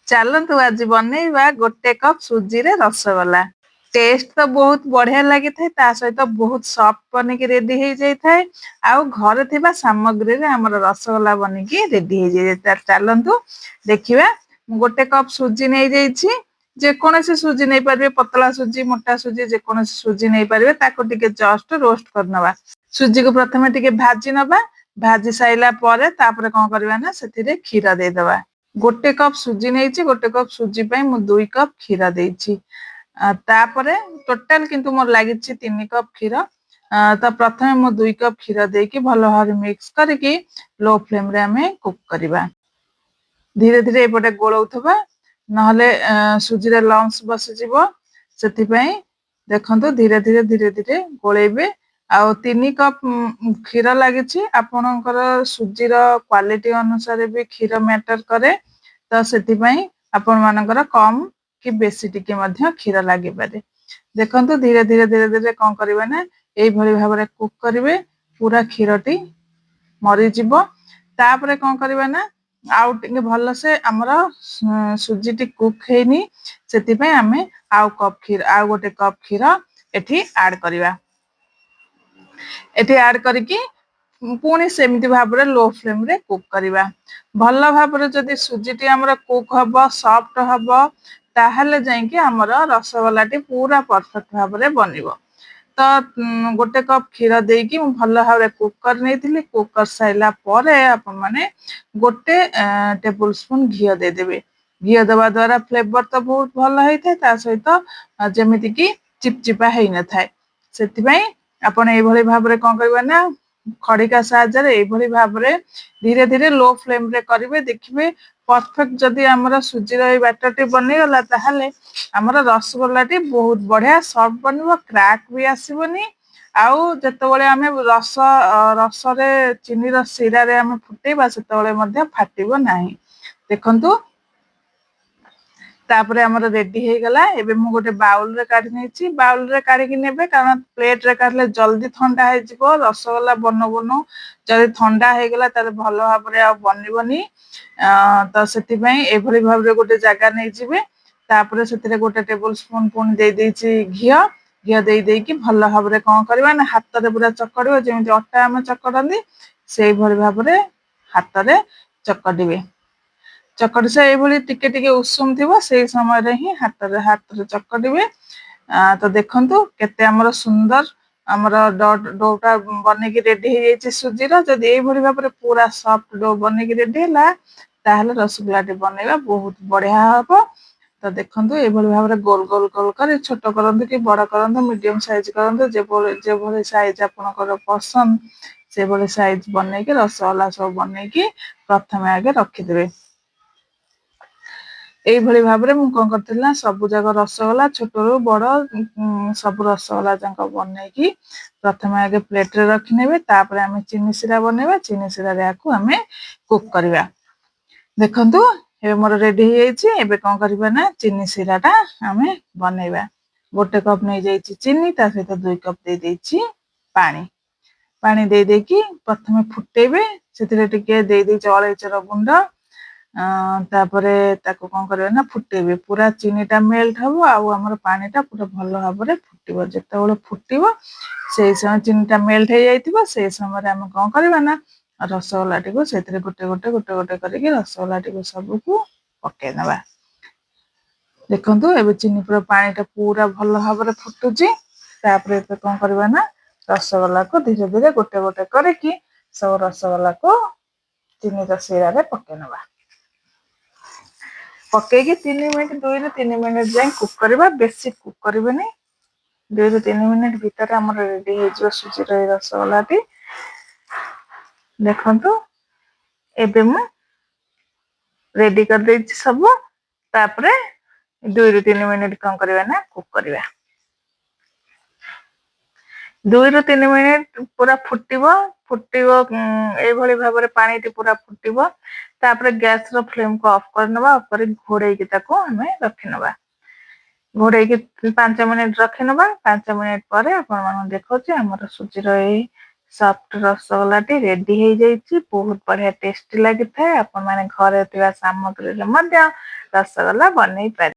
ଚାଲନ୍ତୁ ଆଜି ବନେଇବା ଗୋଟେ କପ୍ ସୁଜିରେ ରସଗୋଲା। ଟେଷ୍ଟ ତ ବହୁତ ବଢିଆ ଲାଗିଥାଏ, ତା ସହିତ ବହୁତ ସଫ୍ଟ ବନିକି ରେଡି ହେଇଯାଇଥାଏ। ଆଉ ଘରେ ଥିବା ସାମଗ୍ରୀରେ ଆମର ରସଗୋଲା ବନିକି ରେଡି ହେଇଯାଇଥାଏ। ଚାଲନ୍ତୁ ଦେଖିବା। ମୁଁ ଗୋଟେ କପ୍ ସୁଜି ନେଇଯାଇଛି। ଯେକୌଣସି ସୁଜି ନେଇପାରିବେ, ପତଳା ସୁଜି, ମୋଟା ସୁଜି, ଯେକୌଣସି ସୁଜି ନେଇପାରିବେ। ତାକୁ ଟିକେ ଜଷ୍ଟ ରୋଷ୍ଟ କରିନବା। ସୁଜିକୁ ପ୍ରଥମେ ଟିକେ ଭାଜି ନବା। ଭାଜି ସାଇଲା ପରେ ତାପରେ କଣ କରିବା ନା ସେଥିରେ କ୍ଷୀର ଦେଇଦବା। ଗୋଟେ କପ୍ ସୁଜି ନେଇଛି, ଗୋଟେ କପ୍ ସୁଜି ପାଇଁ ମୁଁ 2 କପ୍ କ୍ଷୀର ଦେଇଛି। ତାପରେ ଟୋଟାଲ କିନ୍ତୁ ମୋର ଲାଗିଛି 3 କପ୍ କ୍ଷୀର। ତ ପ୍ରଥମେ ମୁଁ 2 କପ୍ କ୍ଷୀର ଦେଇକି ଭଲ ଭାବରେ ମିକ୍ସ କରିକି ଲୋ ଫ୍ଲେମ ରେ ଆମେ କୁକ୍ କରିବା। ଧୀରେ ଧୀରେ ଏପଟେ ଗୋଳଉଥିବା, ନହେଲେ ସୁଜିରେ ଲମ୍ସ ବସିଯିବ। ସେଥିପାଇଁ ଦେଖନ୍ତୁ ଧୀରେ ଧୀରେ ଧୀରେ ଧୀରେ ଗୋଳେଇବେ। ଆଉ 3 କପ୍ କ୍ଷୀର ଲାଗିଛି। ଆପଣଙ୍କର ସୁଜିର କ୍ୱାଲିଟି ଅନୁସାରେ ବି କ୍ଷୀର ମ୍ୟାଟର କରେ। ତ ସେଥିପାଇଁ ଆପଣ ମାନଙ୍କର କମ କି ବେଶୀ ଟିକେ ମଧ୍ୟ କ୍ଷୀର ଲାଗିପାରେ। ଦେଖନ୍ତୁ ଧୀରେ ଧୀରେ ଧୀରେ ଧୀରେ କଣ କରିବେ ନା ଏଇଭଳି ଭାବରେ କୁକ୍ କରିବେ, ପୁରା କ୍ଷୀରଟି ମରିଯିବ। ତାପରେ କଣ କରିବା ନା ଆଉ ଟିକେ ଭଲସେ ଆମର ସୁଜିଟି କୁକ୍ ହେଇନି, ସେଥିପାଇଁ ଆମେ ଆଉ ଗୋଟେ କପ୍ କ୍ଷୀର ଏଠି ଆଡ କରିବା। ଏଠି ଆଡ କରିକି ପୁଣି ସେମିତି ଭାବରେ ଲୋ ଫ୍ଲେମ ରେ କୁକ୍ କରିବା। ଭଲ ଭାବରେ ଯଦି ସୁଜିଟି ଆମର କୁକ୍ ହବ, ସଫ୍ଟ ହବ, ତାହେଲେ ଯାଇକି ଆମର ରସଗୋଲାଟି ପୁରା ପରଫେକ୍ଟ ଭାବରେ ବନିବ। ତ ଗୋଟେ କପ୍ କ୍ଷୀର ଦେଇକି ମୁଁ ଭଲ ଭାବରେ କୁକ୍ କରି ନେଇଥିଲି। କୁକ୍ କରି ସାରିଲା ପରେ ଆପଣ ମାନେ ଗୋଟେ ଟେବୁଲ ସ୍ପୁନ ଘିଅ ଦେଇଦେବେ। ଘିଅ ଦେବା ଦ୍ଵାରା ଫ୍ଲେଭର ତ ବହୁତ ଭଲ ହେଇଥାଏ, ତା ସହିତ ଯେମିତି କି ଚିପଚିପା ହେଇନଥାଏ। ସେଥିପାଇଁ ଆପଣ ଏଇଭଳି ଭାବରେ କଣ କରିବେ ନା ଖଡିକା ସାହାଯ୍ୟରେ ଏଇଭଳି ଭାବରେ ଧୀରେ ଧୀରେ ଲୋ ଫ୍ଲେମ ରେ କରିବେ। ଦେଖିବେ ପରଫେକ୍ଟ ଯଦି ଆମର ସୁଜିର ଏଇ ବ୍ୟାଟରଟି ବନିଗଲା, ତାହେଲେ ଆମର ରସଗୋଲାଟି ବହୁତ ବଢିଆ ସଫ୍ଟ ବନିବ, କ୍ରାକ୍ ବି ଆସିବନି। ଆଉ ଯେତେବେଳେ ଆମେ ରସରେ ଚିନିର ଶିରାରେ ଆମେ ଫୁଟେଇବା, ସେତେବେଳେ ମଧ୍ୟ ଫାଟିବ ନାହିଁ। ଦେଖନ୍ତୁ ତାପରେ ଆମର ରେଡି ହେଇଗଲା। ଏବେ ମୁଁ ଗୋଟେ ବାଉଲ ରେ କାଢି ନେଇଛି। ବାଉଲ ରେ କାଢିକି ନେବେ, କାରଣ ପ୍ଲେଟ ରେ କାଢିଲେ ଜଲଦି ଥଣ୍ଡା ହେଇଯିବ। ରସଗୋଲା ବନଉ ବନଉ ଯଦି ଥଣ୍ଡା ହେଇଗଲା ତାହେଲେ ଭଲ ଭାବରେ ଆଉ ବନିବନି। ତ ସେଥିପାଇଁ ଏଭଳି ଭାବରେ ଗୋଟେ ଜାଗା ନେଇଯିବେ। ତାପରେ ସେଥିରେ ଗୋଟେ ଟେବୁଲ ସ୍ପୁନ ପୁଣି ଦେଇ ଦେଇଛି ଘିଅ। ଘିଅ ଦେଇ ଦେଇକି ଭଲ ଭାବରେ କଣ କରିବା ନା ହାତରେ ପୁରା ଚକଡିବ, ଯେମିତି ଅଟା ଆମେ ଚକଡନ୍ତି ସେଇଭଳି ଭାବରେ ହାତରେ ଚକଟିବେ। ଚକଟି ସେ ଏଇଭଳି ଟିକେ ଟିକେ ଉଷୁମ ଥିବ, ସେଇ ସମୟରେ ହିଁ ହାତରେ ଚକଟିବେ। ତ ଦେଖନ୍ତୁ କେତେ ଆମର ସୁନ୍ଦର ଆମର ଡୋଟା ବନେଇକି ରେଡି ହେଇଯାଇଛି ସୁଜିର। ଯଦି ଏଇଭଳି ଭାବରେ ପୁରା ସଫ୍ଟ ଡୋ ବନେଇକି ରେଡି ହେଲା, ତାହେଲେ ରସଗୋଲାଟି ବନେଇବା ବହୁତ ବଢିଆ ହବ। ତ ଦେଖନ୍ତୁ ଏଇଭଳି ଭାବରେ ଗୋଲ ଗୋଲ ଗୋଲ କରି ଛୋଟ କରନ୍ତୁ କି ବଡ କରନ୍ତୁ, ମିଡିୟମ ସାଇଜ କରନ୍ତୁ, ଯେଭଳି ସାଇଜ ଆପଣଙ୍କର ପସନ୍ଦ ସେଭଳି ସାଇଜ ବନେଇକି ରସଗୋଲା ସବୁ ବନେଇକି ପ୍ରଥମେ ଆଗେ ରଖିଦେବେ। ଏଇଭଳି ଭାବରେ ମୁଁ କଣ କରିଥିଲି ନା ସବୁ ଯାକ ରସଗୋଲା ଛୋଟରୁ ବଡ ସବୁ ରସଗୋଲା ଯାକ ବନେଇକି ପ୍ରଥମେ ଆଗେ ପ୍ଲେଟ ରେ ରଖିନେବେ। ତାପରେ ଆମେ ଚିନି ଶିରା ବନେଇବା। ଚିନି ଶିରାରେ ଆକୁ ଆମେ କୁକ୍ କରିବା। ଦେଖନ୍ତୁ ଏବେ ମୋର ରେଡି ହେଇଯାଇଛି। ଏବେ କଣ କରିବା ନା ଚିନି ଶିରା ଟା ଆମେ ବନେଇବା। ଗୋଟେ କପ୍ ନେଇଯାଇଛି ଚିନି, ତା ସହିତ 2 କପ୍ ଦେଇ ଦେଇଛି ପାଣି। ପାଣି ଦେଇ ଦେଇକି ପ୍ରଥମେ ଫୁଟେଇବେ। ସେଥିରେ ଟିକେ ଦେଇ ଦେଇଛି ଅଳେଇଚର ଗୁଣ୍ଡ। ତାପରେ ତାକୁ କଣ କରିବେ ନା ଫୁଟେଇବେ। ପୁରା ଚିନି ଟା ମେଲ୍ଟ ହବ, ଆଉ ଆମର ପାଣି ଟା ପୁରା ଭଲ ଭାବରେ ଫୁଟିବ। ଯେତେବେଳେ ଫୁଟିବ ସେଇ ସମୟ ଚିନି ଟା ମେଲ୍ଟ ହେଇଯାଇଥିବ, ସେଇ ସମୟରେ ଆମେ କଣ କରିବା ନା ରସଗୋଲାଟିକୁ ସେଥିରେ ଗୋଟେ ଗୋଟେ ଗୋଟେ ଗୋଟେ କରିକି ରସଗୋଲାଟିକୁ ସବୁକୁ ପକେଇ ନବା। ଦେଖନ୍ତୁ ଏବେ ଚିନି ପାଣି ଟା ପୁରା ଭଲ ଭାବରେ ଫୁଟୁଛି। ତାପରେ ଏବେ କଣ କରିବା ନା ରସଗୋଲାକୁ ଧୀରେ ଧୀରେ ଗୋଟେ ଗୋଟେ କରିକି ସବୁ ରସଗୋଲାକୁ ଚିନିର ଶିରାରେ ପକେଇ ନବା। ପକେଇକି 2ରୁ 3 ମିନିଟ ଯାଏ କୁକ୍ କରିବା। ବେଶୀ କୁକ୍ କରିବେନି। 2ରୁ 3 ମିନିଟ ଭିତରେ ଆମର ରେଡି ହେଇଯିବ ସୁଜିର ଏଇ ରସଗୋଲାଟି। ଦେଖନ୍ତୁ ଏବେ ମୁଁ ରେଡି କରିଦେଇଛି ସବୁ। ତାପରେ 2ରୁ 3 ମିନିଟ କଣ କରିବା ନା କୁକ୍ କରିବା। 2ରୁ 3 ମିନିଟ ପୁରା ଫୁଟିବ। ଏଇଭଳି ଭାବରେ ପାଣିଟି ପୁରା ଫୁଟିବ। ତାପରେ ଗ୍ୟାସ ର ଫ୍ଲେମ କୁ ଅଫ୍ କରିନବା। ଅଫ୍ କରି ଘୋଡେଇକି ତାକୁ ଆମେ ରଖିନବା। ଘୋଡେଇକି 5 ମିନିଟ ରଖିନବା। 5 ମିନିଟ ପରେ ଆପଣ ମାନଙ୍କୁ ଦେଖଉଛି ଆମର ସୁଜିର ଏଇ ସଫ୍ଟ ରସଗୋଲାଟି ରେଡି ହେଇଯାଇଛି। ବହୁତ ବଢିଆ ଟେଷ୍ଟି ଲାଗିଥାଏ। ଆପଣମାନେ ଘରେ ଥିବା ସାମଗ୍ରୀରେ ମଧ୍ୟ ରସଗୋଲା ବନେଇ ପାରିବେ।